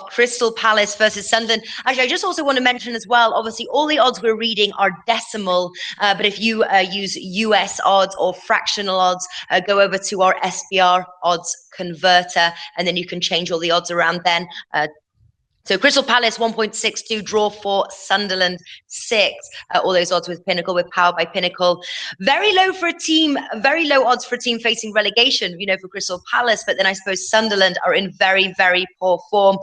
Crystal Palace versus Sunderland. Actually, I just also want to mention as well, obviously, all the odds we're reading are decimal, but if you use US odds or fractional odds, go over to our SBR odds converter, and then you can change all the odds around then. So Crystal Palace 1.62, draw for Sunderland 6. All those odds with Pinnacle, with Power by Pinnacle. Very low for a team, very low odds for a team facing relegation, for Crystal Palace. But then I suppose Sunderland are in very, very poor form.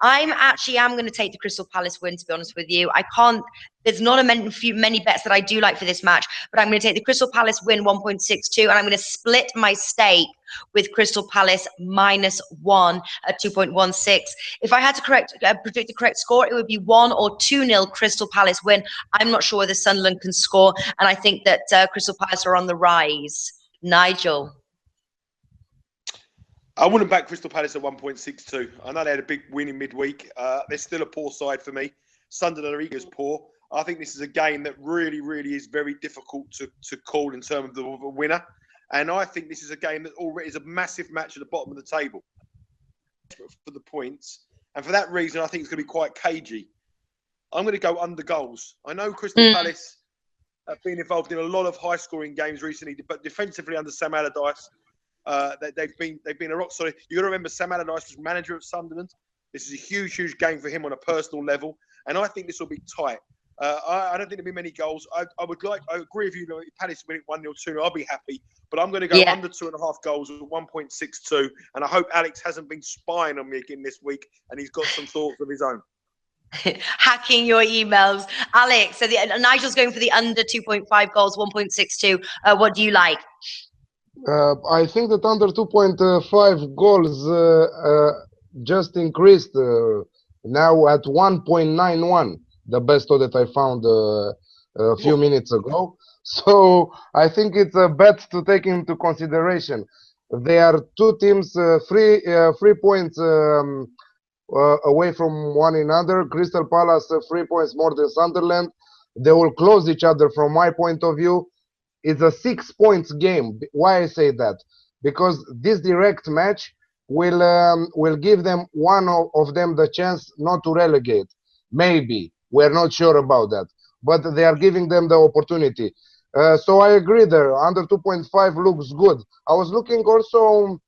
I'm going to take the Crystal Palace win, to be honest with you. There's not many bets that I do like for this match, but I'm going to take the Crystal Palace win 1.62, and I'm going to split my stake with Crystal Palace -1 at 2.16. If I had to predict the correct score, it would be 1 or 2-0 Crystal Palace win. I'm not sure whether Sunderland can score, and I think that Crystal Palace are on the rise. Nigel? I wouldn't back Crystal Palace at 1.62. I know they had a big win in midweek. They're still a poor side for me. Sunderland are equally as poor. I think this is a game that really, really is very difficult to call in terms of the winner. And I think this is a game that already is a massive match at the bottom of the table for the points. And for that reason, I think it's going to be quite cagey. I'm going to go under goals. I know Crystal Palace have been involved in a lot of high-scoring games recently, but defensively under Sam Allardyce, they've been a rock solid. You've got to remember Sam Allardyce was manager of Sunderland. This is a huge, huge game for him on a personal level. And I think this will be tight. I don't think there'll be many goals. I agree with you. If Palace win it 1-0, 2-0, I'll be happy. But I'm going to go under 2.5 goals at 1.62. And I hope Alex hasn't been spying on me again this week, and he's got some thoughts of his own. Hacking your emails, Alex. So Nigel's going for the under 2.5 goals, 1.62. What do you like? I think that under 2.5 goals just increased now at 1.91. The best odd that I found a few minutes ago. So I think it's a bet to take into consideration. There are two teams, 3 points away from one another. Crystal Palace 3 points more than Sunderland. They will close each other from my point of view. It's a 6 points game. Why I say that? Because this direct match will give them one of them the chance not to relegate. Maybe. We're not sure about that, but they are giving them the opportunity. So I agree there. Under 2.5 looks good. I was looking also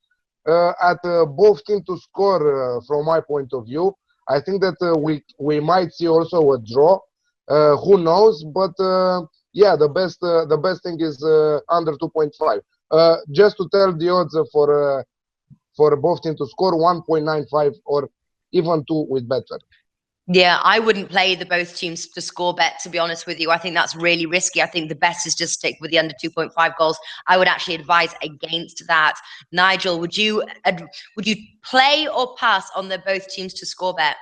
at both teams to score from my point of view. I think that we might see also a draw. Who knows? But yeah, the best thing is under 2.5. Just to tell the odds for both teams to score 1.95 or even 2 with better. Yeah, I wouldn't play the both teams to score bet, to be honest with you. I think that's really risky. I think the best is just stick with the under 2.5 goals. I would actually advise against that. Nigel, would you play or pass on the both teams to score bet?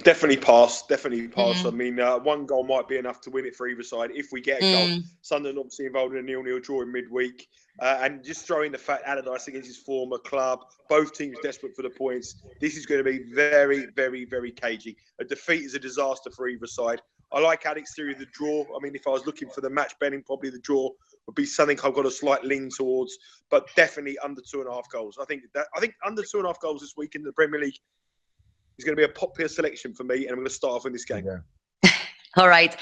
Definitely pass. Definitely pass. I mean, 1 goal might be enough to win it for either side. If we get a goal, Sunderland obviously involved in a 0-0 draw in midweek. And just throwing the fact Allardyce against his former club, both teams desperate for the points. This is going to be very, very, very cagey. A defeat is a disaster for either side. I like Alex's theory of the draw. I mean, if I was looking for the match betting, probably the draw would be something I've got a slight lean towards, but definitely under 2.5 goals. I think under 2.5 goals this week in the Premier League is going to be a popular selection for me, and I'm going to start off in this game. Yeah. All right.